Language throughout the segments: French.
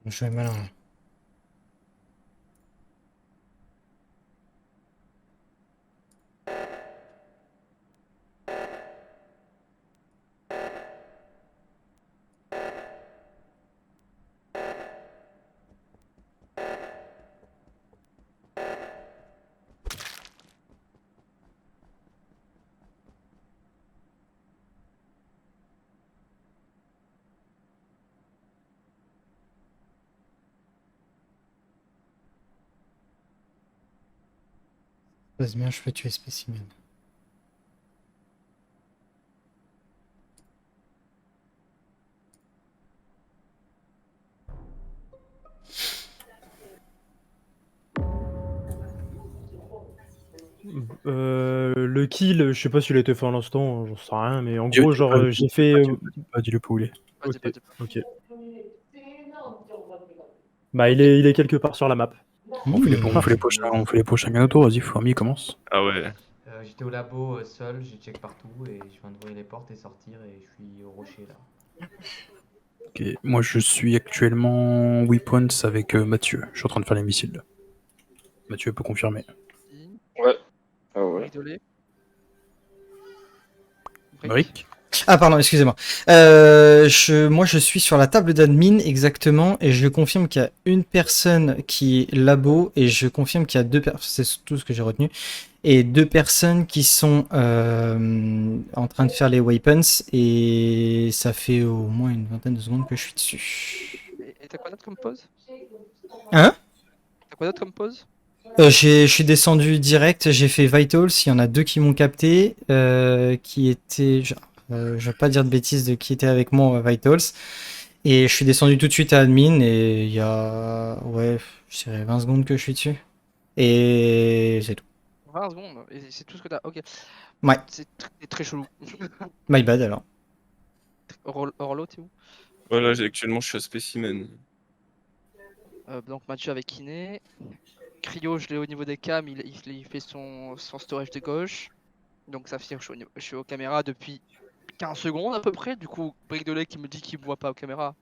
Je vais malin. Passe bien, je peux tuer spécimen. Le kill, je sais pas s'il a été fait à l'instant, j'en sais rien, mais en gros, genre, j'ai fait. Dis-le pas où il est. Ok. Bah, il est quelque part sur la map. On fait les prochains gars autour, vas-y, Fourmi, commence. Ah ouais. J'étais au labo seul, j'ai check partout et je viens d'ouvrir les portes et sortir et je suis au rocher là. Ok, moi je suis actuellement Weapons avec Mathieu. Je suis en train de faire les missiles là. Mathieu peut confirmer. Ouais. Ah ouais. Brick. Ah pardon, excusez-moi. Moi je suis sur la table d'admin exactement et je confirme qu'il y a une personne qui est labo et je confirme qu'il y a deux personnes, c'est tout ce que j'ai retenu, et deux personnes qui sont en train de faire les weapons et ça fait au moins une vingtaine de secondes que je suis dessus. Et t'as quoi d'autre comme pause? Hein? T'as quoi d'autre comme pause? Je suis descendu direct, j'ai fait Vitals, il y en a deux qui m'ont capté, qui étaient... je vais pas dire de bêtises de qui était avec moi à Vitals. Et je suis descendu tout de suite à Admin et il y a... Ouais, je dirais 20 secondes que je suis dessus. Et c'est tout. 20 secondes, et c'est tout ce que t'as. Ok. Ouais. C'est très chelou. My bad alors. Orlo, t'es où? Voilà, actuellement je suis à Spécimen. Donc Mathieu avec Kiné. Cryo, je l'ai au niveau des cams, il fait son storage de gauche. Donc ça veut dire que je suis aux caméras depuis 15 secondes à peu près. Du coup, Brick de lait qui me dit qu'il me voit pas aux caméras.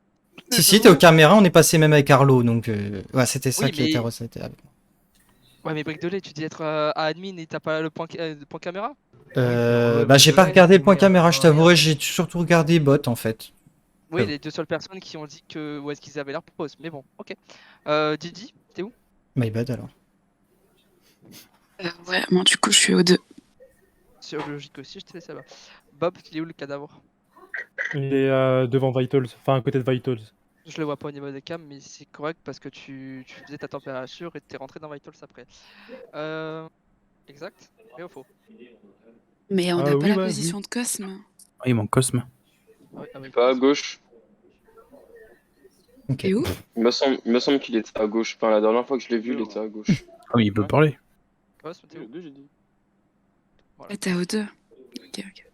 Si, t'es aux caméras, on est passé même avec Arlo, donc... Ouais, c'était ça Oui, qui mais... était recetté avec moi. Ouais, mais Brick de lait, tu dis être à admin et t'as pas le point caméra? Bah j'ai pas regardé le point caméra, je t'avouerai, j'ai surtout regardé bot en fait. Oui, les deux seules personnes qui ont dit que où est-ce qu'ils avaient leur pause, mais bon, ok. Didi, t'es où? My bad alors. Ouais, moi du coup je suis au 2. C'est logique aussi, je te laisse là-bas. Bob, il est où le cadavre? Il est devant Vitals, enfin à côté de Vitals. Je le vois pas au niveau des cams, mais c'est correct parce que tu faisais ta température et t'es rentré dans Vitals après. Exact? Mais au faux. Mais on n'a pas la position de Cosme. Ah, il manque Cosme. Pas à gauche. Ok. Et où? Il me semble qu'il était à gauche. Enfin, la dernière fois que je l'ai vu, il était à gauche. Ah oui, il peut parler. Cosme, t'es où? J'ai dit. Voilà. T'es au 2. Ok, ok.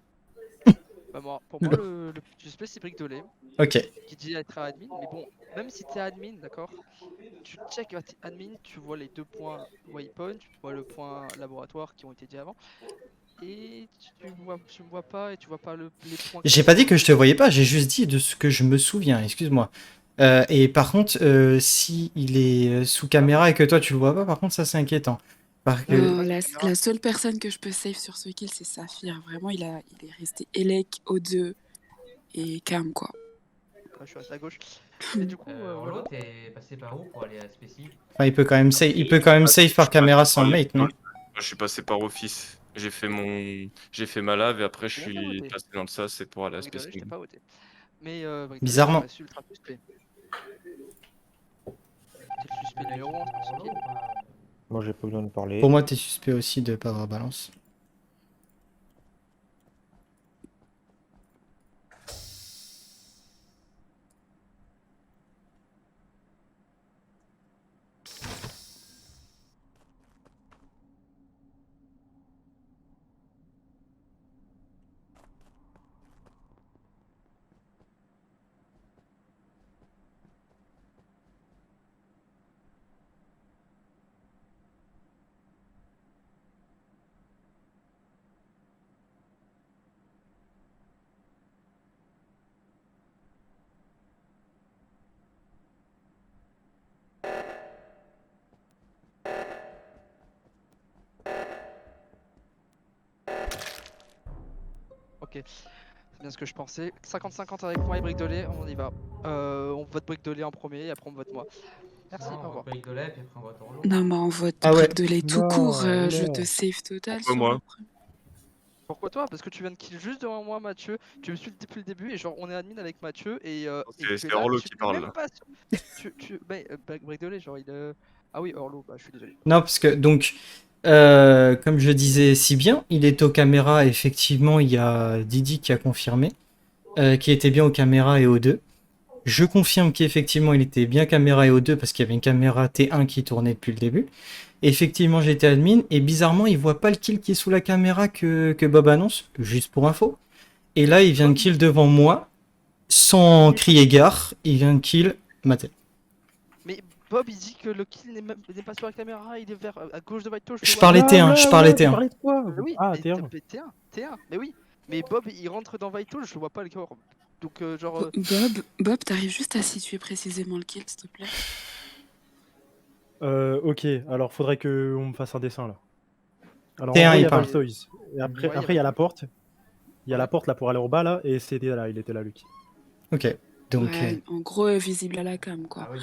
Bah moi, pour moi, le plus suspect c'est Brick de lait. Ok. Qui dit être à admin, mais bon, même si t'es admin, d'accord, tu check admin, tu vois les deux points waypoint, tu vois le point laboratoire qui ont été dit avant, et tu me vois pas et tu vois pas les points. J'ai pas dit que je te voyais pas, j'ai juste dit de ce que je me souviens, excuse-moi. Et par contre, si il est sous caméra et que toi tu le vois pas, par contre ça c'est inquiétant. La seule personne que je peux save sur ce kill, c'est Saphir. Vraiment, il est resté Elec, O2 et Cam, quoi. Je suis resté à gauche. Et du coup, Orlo, t'es passé par où pour aller à Spéci? Enfin, il peut quand même save par caméra sans mate, non? Je suis passé par office. J'ai fait ma lave et après je J'ai même pas suis voté. passé dans le sas, c'est pour aller à Brick de lait, je t'ai spécimen. pas voté. Mais Brick de lait, Bizarrement. ça reste ultra suspect. C'est le suspect numéro 1 sur ce Orlo kill. ou pas Moi, j'ai pas besoin de parler. Pour moi, t'es suspect aussi de pas avoir balance. Ok, c'est bien ce que je pensais. 50-50 avec moi et Brick de lait, on y va. On vote Brick de lait en premier et après on vote moi. Merci, Non, au on revoir. vote Brick de lait, puis après on vote Orlo. Non, bah on vote Ah ouais. Brick de lait tout Non, court. Je non. te save total Pourquoi sur moi le premier. Pourquoi toi? Parce que tu viens de kill juste devant moi, Mathieu. Tu me suis depuis le début et genre on est admin avec Mathieu et tu es C'est là. Orlo Je qui suis parle même là. pas sûr. Brick de lait, genre il. Ah oui, Orlo, bah je suis désolé. Non, parce que donc, comme je disais si bien, il est aux caméras. Effectivement, il y a Didi qui a confirmé qu'il était bien aux caméras et aux deux. Je confirme qu'effectivement, il était bien caméra et aux deux parce qu'il y avait une caméra T1 qui tournait depuis le début. Effectivement, j'étais admin et bizarrement, il voit pas le kill qui est sous la caméra que Bob annonce, juste pour info. Et là, il vient de kill devant moi, sans crier gare, il vient de kill Matel. Mais Bob il dit que le kill n'est pas sur la caméra, il est vers à gauche de Vito. Je parlais T1, je parlais Tu T1. parlais de quoi? Mais oui, Ah, mais T1. T1, mais oui. Mais Bob il rentre dans Vito, je vois pas le corps. Donc genre. Bob, t'arrives juste à situer précisément le kill, s'il te plaît. Ok, alors faudrait qu'on me fasse un dessin là. Alors T1, en gros, il il y a parle. Valstoys. Et après, Ouais, après il y a la porte. Il y a Ouais. la porte là pour aller au bas là, et c'était là, il était là, Lucky. Ok, donc Ouais, en gros, visible à la cam, quoi. Ah oui,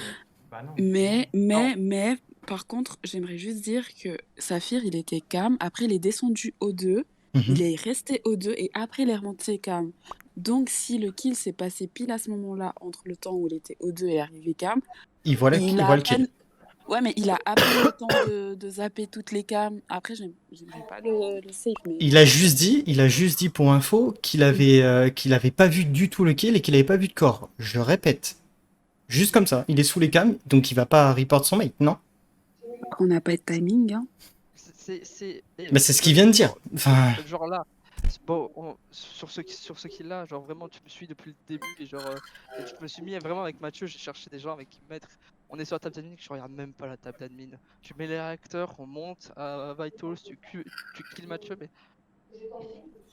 bah non. Mais, par contre, j'aimerais juste dire que Saphir, il était cam. Après, il est descendu au 2. mhm. Il est resté au 2 et après, il est remonté cam. Donc, si le kill s'est passé pile à ce moment-là, entre le temps où il était au 2 et arrivé cam, il voit, il il a voit à le kill. peine... Ouais, mais il a à peine le temps de zapper toutes les cams. Après, j'aimerais pas le safe, mais... Il a juste dit pour info qu'il avait pas vu du tout le kill et qu'il avait pas vu de corps. Je répète. Juste comme ça. Il est sous les cams, donc il va pas report son mate, non? On n'a pas de timing, hein. Mais c'est ce qu'il vient de dire. Enfin, Genre là, bon, sur ce kill-là, genre vraiment, tu me suis depuis le début et genre, je me suis mis vraiment avec Mathieu, j'ai cherché des gens avec qui me mettre. On est sur la table d'admin, je regarde même pas la table d'admin. Tu mets les réacteurs, on monte à Vitals, tu kills Mathieu, mais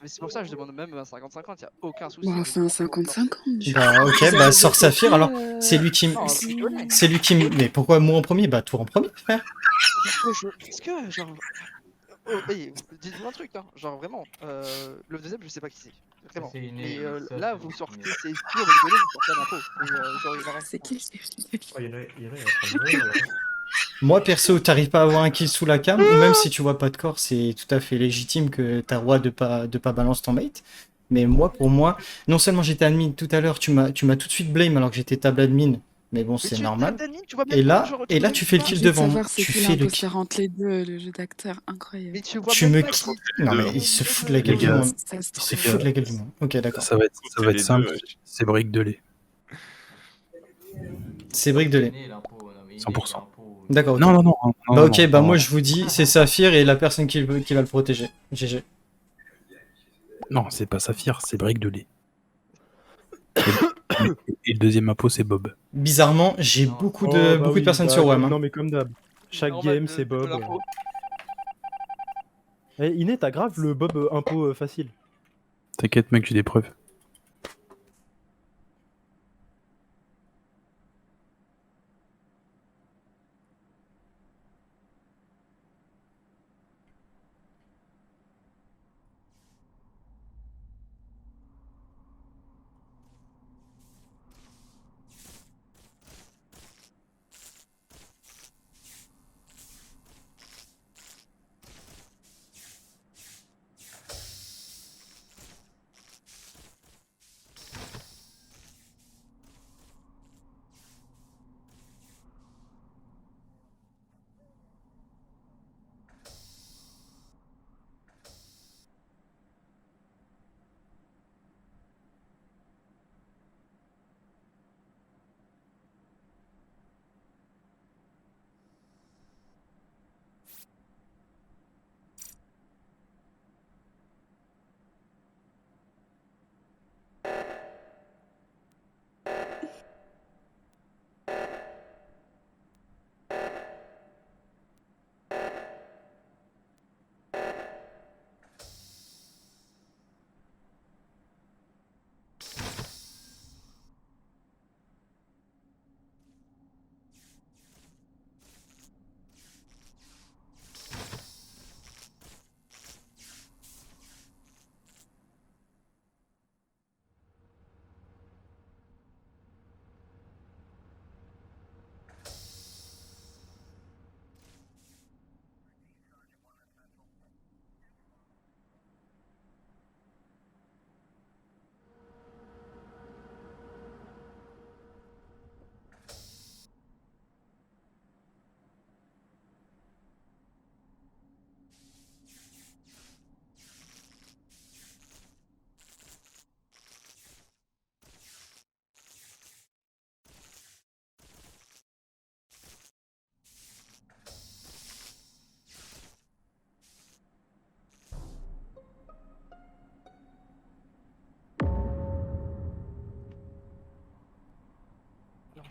c'est pour ça que je demande même un 50-50, y a aucun souci. Bon, mais enfin, vraiment, 50-50. bah ok, Ça bah veut sort dire Saphir que, alors. C'est lui qui Non, c'est lui qui mais pourquoi moi en premier? Bah toi en premier, frère. Parce que, genre. Oh, hey, dites-moi un truc, hein. Genre vraiment, le deuxième, je sais pas qui c'est. Vraiment. C'est une Mais Elisa, là, c'est vous une sortez, Elisa. c'est sûr, vous rigolez, vous sortez un impôt. Et genre, il en reste. C'est qui le Oh, il y en a qui sont bons, là. Moi perso, t'arrives pas à avoir un kill sous la cam, ou même si tu vois pas de corps, c'est tout à fait légitime que t'as le droit de pas balance ton mate. Mais moi, pour moi, non seulement j'étais admin tout à l'heure, tu m'as tout de suite blame alors que j'étais table admin, mais bon, Mais c'est tu es normal. table d'admin, tu vois même Et pas, là, genre, et là, vois tu même fais le pas. kill J'ai envie de devant moi. savoir c'est Tu qui fais le kill. l'imposteur entre les deux, le jeu d'acteur, incroyable. Mais tu vois Tu même me pas qui... qui. Non mais il se fout de la gueule Les du gars, monde. Ça se Il se trouve. fout de la gueule du monde. Ok, d'accord. Ça va être les simple, deux, ouais. c'est Brick de lait. C'est Brick de lait. Gêné, l'impôt, non, mais il est 100%. l'impôt. D'accord, ok. Non, non, non. Bah ok, bah non. moi je vous dis, c'est Saphir et la personne qui va le protéger. GG. Non, c'est pas Saphir, c'est Brick de lait. Et le deuxième impôt, c'est Bob. Bizarrement, j'ai Non, beaucoup Oh, de bah oui, personnes bah, sur WAM. Non, mais comme d'hab. Chaque Normal game, de- c'est de Bob. l'impôt. Eh, Iné, t'as grave le Bob impôt facile. T'inquiète, mec, j'ai des preuves.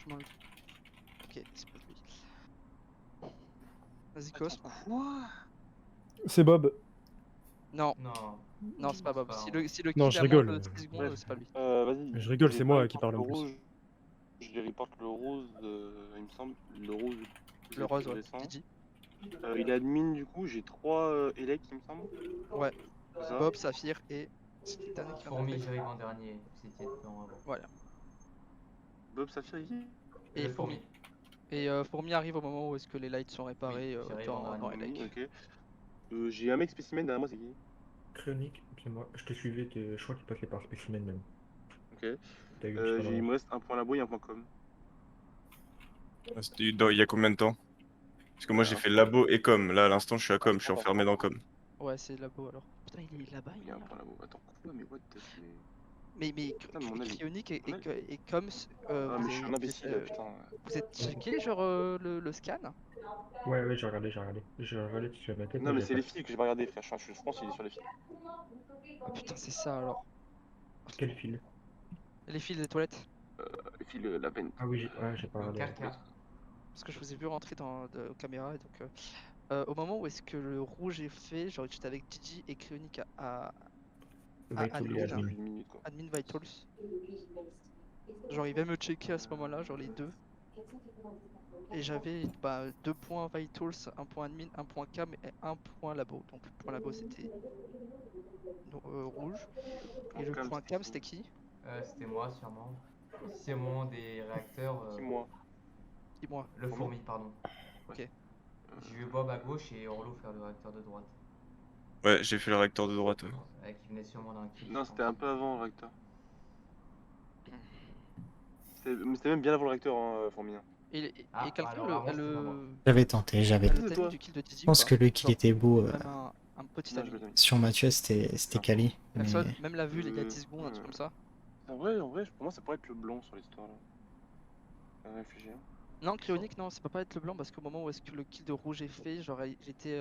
comment le... Ok, c'est pas lui. Vas-y, Cos. C'est Bob. Non, Non. non, c'est pas Bob. Si le Non, kill je a moins rigole. de 6 secondes, Bref. c'est pas lui. Vas-y. Je rigole, je c'est les moi pas qui parle en le plus. rouge. Je les reporte le rose, il me semble. Le rose. Le rose, ouais. récent. Didi. Il est admin du coup, j'ai 3 élec il me semble. Ouais. C'est ça. Bob, Saphir et. C'était le dernier qui vient Fourmi, d'arriver. j'arrive en dernier. Vous étiez dedans avant. Voilà. Bob Saphir ici. Et Le Fourmi. Et Fourmi arrive au moment où est-ce que les lights sont réparés Oui, j'arrive en dans dernier. Elec. Ok. J'ai un mec spécimen derrière moi, c'est qui? Cryonique, c'est moi. Je te suivais, je crois qu'il passait par spécimen même. Ok. T'as eu juste pas Il loin. me reste un point labo et un point com. Il y a combien de temps? Parce que moi j'ai fait labo et com. Là à l'instant je suis à com, je suis enfermé dans com. Ouais, c'est labo alors. Putain, il est là-bas, Il y a un point labo. Attends, quoi? Mais what the fuck? Mais Putain, mon avis. Cryonique et, Mon avis. et comme Ah, vous, mais je suis un imbécile, putain. vous êtes checké genre le scan? Ouais, j'ai regardé. J'ai regardé sur ma tête, Non, mais j'avais c'est pas- les filles que j'ai pas regardé, frère. Je suis France, il est sur les filles. Ah putain, c'est ça alors. Quel fil? Les fils des toilettes. Les filles, la peine. Ah oui, j'ai pas Le regardé. caca. Parce que je vous ai vu rentrer dans aux caméras et donc au moment où est-ce que le rouge est fait, genre j'étais avec Gigi et Cryonique Vital et admin, admin. Une minute, quoi. admin Vitals. Genre il va me checker à ce moment-là, genre les deux. Et j'avais bah, 2 points Vitals, 1 point admin, 1 point cam et 1 point labo. Donc le point labo c'était rouge. Et le Cam, point c'était cam qui? c'était qui? C'était moi, sûrement. Si c'est au moment des réacteurs. Qui, moi? Dis-moi. Le Fourmi. fourmi, pardon. Ok. J'ai vu Bob à gauche et Orlo faire le réacteur de droite. Ouais, j'ai fait le réacteur de droite. Ouais. Qui venait sûrement d'un kill. Non, je c'était pense. un peu avant le réacteur. C'était même bien avant le réacteur, hein, Fourmi. Et Ah, quelqu'un alors, avant, c'était pas moi. J'avais tenté, j'avais a tenté. le toi. timing du kill de Didi Je pense ou que pas? le kill Genre, était beau. même un petit Non, timing. je vais Sur Mathieu, c'était quali. Mais... Personne, même l'a vu il y a 10 secondes, un truc comme ça. En vrai, pour moi, ça pourrait être le blond sur l'histoire là. Réfugié. Non, Cryonique, non, ça peut pas être le blanc parce qu'au moment où est-ce que le kill de rouge est fait, genre il était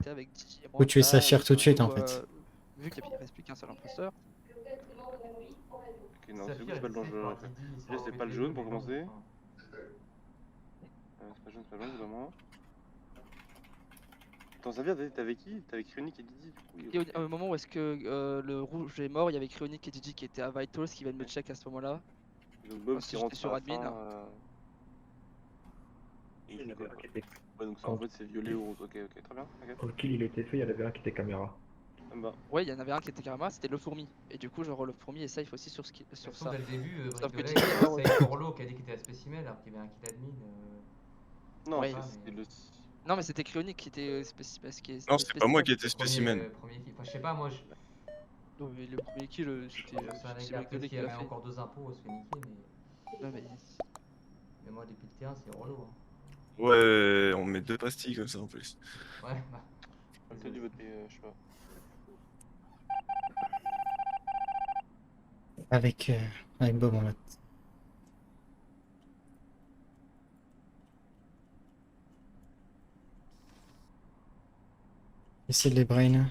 avec Didi et moi. Faut tuer Saphir tout de suite en Ou, fait. vu qu'il ne reste plus qu'un seul imposteur. Ok, non, c'est Saphir pas le était safe dangereux. par Didi, il s'est Déjà, c'est occupé pas le des jaune deux, pour mais non, commencer. enfin, C'est pas jaune, vraiment. Attends, Xavier, t'avais qui? T'avais Cryonique et Didi du coup. Et au moment où est-ce que le rouge est mort, il y avait Cryonique et Didi qui étaient à Vitals qui viennent me check à ce moment-là. Donc Bob Moi, qui si rentre j'étais sur à la admin. fin. Et Il y en il avait colle, un quoi. qui était- Ouais, donc ça en fait c'est violet ou rose. Ok, très bien. Ok. Quand le kill il était fait, il y en avait un qui était caméra. Ça me va. Ouais, il y en avait un qui était carrément, c'était le fourmi. Et du coup, genre le fourmi est safe aussi sur de toute sur façon, ça. dès le début, Sauf que Bricolait, Didi est mort. c'est Orlo qui a dit qu'il était à spécimen alors qu'il y avait un kill admin. Non, Ouais. c'était le. Non, mais c'était Cryonique qui était spécimen. Non, c'est pas moi qui étais Le spécimen. premier kill. Enfin, je sais pas, moi, Non, mais le premier kill, c'était c'est un c'est gars peut-être Bricolé qu'il qui y l'a avait fait. encore 2 impôts, on se fait niquer, Non, mais mais moi, depuis le terrain, c'est Orlo. Hein. Ouais, on met 2 pastilles comme ça en plus. Ouais, bah. J'ai peut-être dû voter, je sais pas. Avec Bob en mode. Essayer de les brain.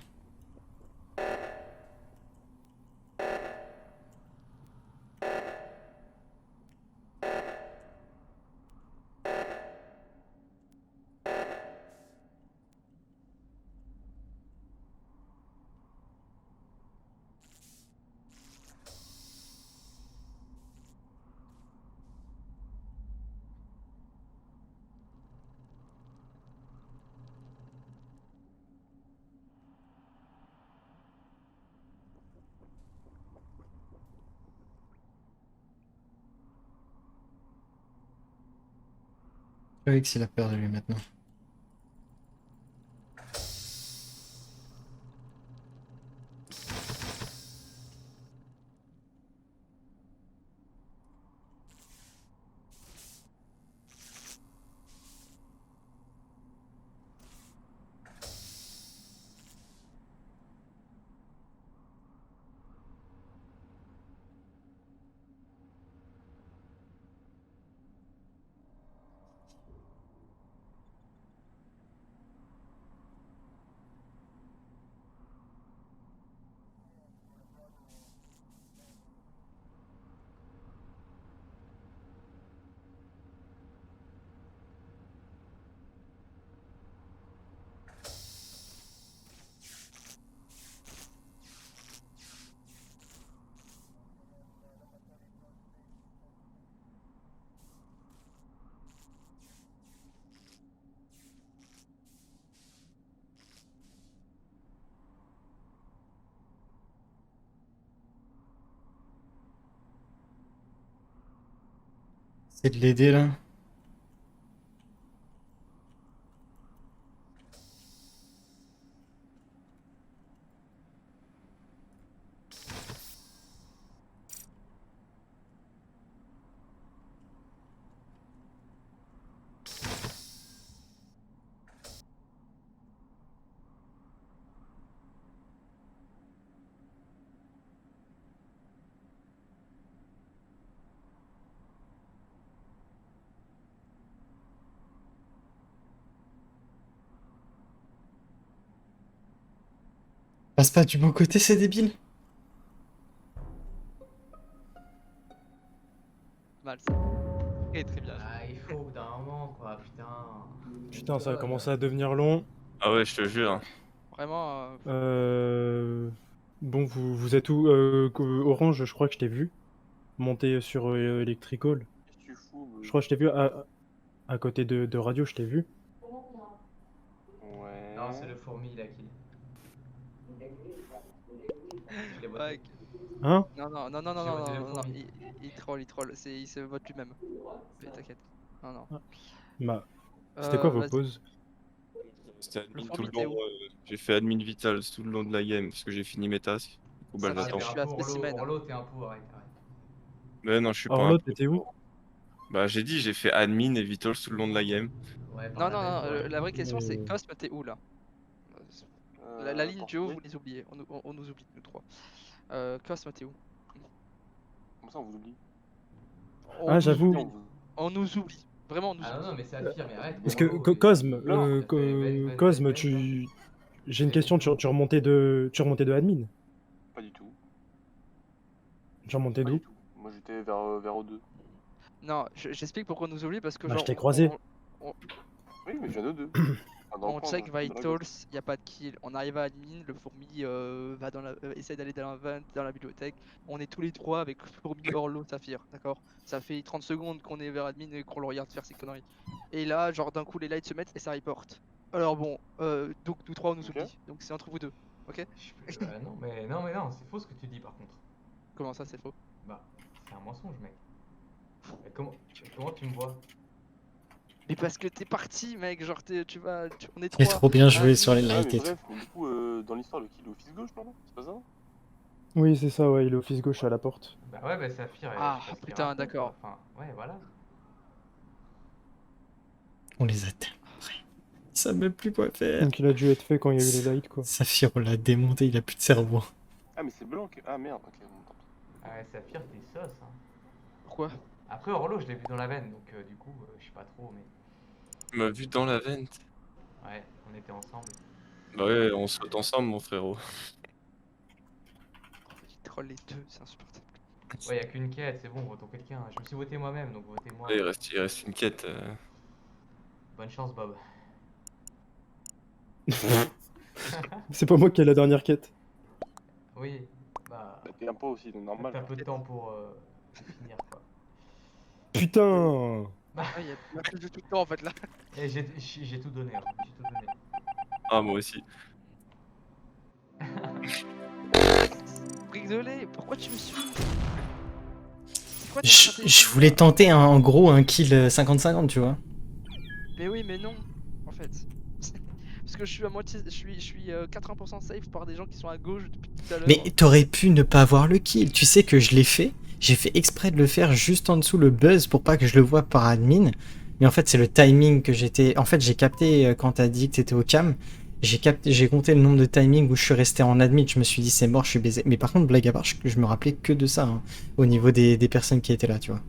Avec s'il a peur de lui maintenant. C'est de l'aider là. Passe pas du bon côté, c'est débile. Mal ça. Très très bien. Ah, il faut au bout d'un moment, quoi, putain. Putain, ça a commencé à devenir long. Ah ouais, je te jure. Vraiment. Bon, vous êtes où Orange, je crois que je t'ai vu monter sur Electrical. Qu'est-ce que tu fous Je crois que je t'ai vu à côté de Radio, je t'ai vu. Ouais. Non, c'est le fourmi, il a kill. Je l'ai voté. Ouais. Hein? Non, non, non, non, non, J'ai non, voté le non, non, fourmi. il troll, il se vote lui-même. Mais t'inquiète. Non, non. Bah, c'était quoi vos vas-y. pauses? C'était admin Le tout le fourmi, t'es long. où J'ai fait admin vital tout le long de la game parce que j'ai fini mes tasks. Du coup, bah, Ça va, j'attends. je suis un à peu spécimen. Orlo, t'es un peu, arrête. Mais non, je suis pas Orlo, un pro. t'étais où? Bah, j'ai dit, j'ai fait admin et vitals tout le long de la game. Ouais, Non, par non, la non, veine, ouais. la vraie question c'est Mais- Cosme, t'es où là? La ligne du haut, vous les oubliez. On nous oublie, nous trois. Cosme, t'es où? Comment ça, on vous oublie? On Ah, nous j'avoue. oublie. On nous oublie. Vraiment, on nous Ah oublie. non, non, mais ça affirme, mais arrête. Parce que Orlo, Cosme, T'as fait ven, Cosme, ven, j'ai une question, tu remontais de admin? Pas du tout. Tu remontais Pas d'où? du tout. Moi j'étais vers O2. Non, j'explique pourquoi on nous oublie parce que Bah, genre. je t'ai croisé. Oui, mais je viens d'O2. On check Vitals, y a pas de kill. On arrive à admin, le fourmi va essaie d'aller dans la bibliothèque. On est tous les trois avec fourmi, Orlo, Saphir, d'accord? Ça fait 30 secondes qu'on est vers admin et qu'on le regarde faire ses conneries. Et là, genre d'un coup, les lights se mettent et ça reporte. Alors bon, donc nous trois on nous Ok. oublie. Donc c'est entre vous deux, ok? non, c'est faux ce que tu dis par contre. Comment ça, c'est faux? Bah, c'est un mensonge, mec. Mais comment tu me vois? Mais parce que t'es parti, mec, genre on est C'est trois. trop bien joué Ah, sur les Ouais, lights mais et tout. bref, mais du coup, dans l'histoire, le kill est au fils gauche, non? C'est pas ça? Oui, c'est ça, ouais, il est office gauche à la porte. Bah ouais, bah Saphir. Ah, je sais pas ce qu'il putain, raconte, d'accord. quoi. Enfin, ouais, voilà. On les a tellement pris. Ils savent même plus quoi faire. Donc il a dû être fait quand il y a eu les lights, quoi. Saphir, on l'a démonté, il a plus de cerveau. Ah, mais c'est blanc que. Ah merde, ok, bon, tant pis. Ah ouais, Saphir, t'es sauce, hein. Pourquoi? Après, Orlo, je l'ai vu dans la veine, donc du coup, je sais pas trop, mais. Tu m'as vu dans la vente. Ouais, on était ensemble. Bah ouais, on saute ensemble, mon frérot. Il troll les deux, c'est insupportable. Ouais, y'a qu'une quête, c'est bon, votons quelqu'un. Je me suis voté moi-même, donc votez-moi. Ouais, il reste une quête. Bonne chance, Bob. C'est pas moi qui ai la dernière quête. Oui, bah. Bah, t'es un peu aussi, donc normal. T'as un peu de temps pour finir, quoi. Putain! Ah, il y a plus de tout le temps en fait là. Et j'ai tout donné, hein. J'ai tout donné. Ah, moi aussi. Désolé, pourquoi tu me suis? C'est quoi ta Je stratégie? voulais tenter en gros un kill 50-50, tu vois. Mais oui, mais non, en fait. Parce que je suis à moitié, je suis 80% safe par des gens qui sont à gauche depuis tout à l'heure. Mais t'aurais pu ne pas avoir le kill. Tu sais que je l'ai fait. J'ai fait exprès de le faire juste en dessous le buzz pour pas que je le voie par admin. Mais en fait, c'est le timing que j'étais. En fait, j'ai capté quand t'as dit que t'étais au cam. J'ai compté le nombre de timings où je suis resté en admin. Je me suis dit, c'est mort, je suis baisé. Mais par contre, blague à part, je me rappelais que de ça, hein, au niveau des personnes qui étaient là, tu vois.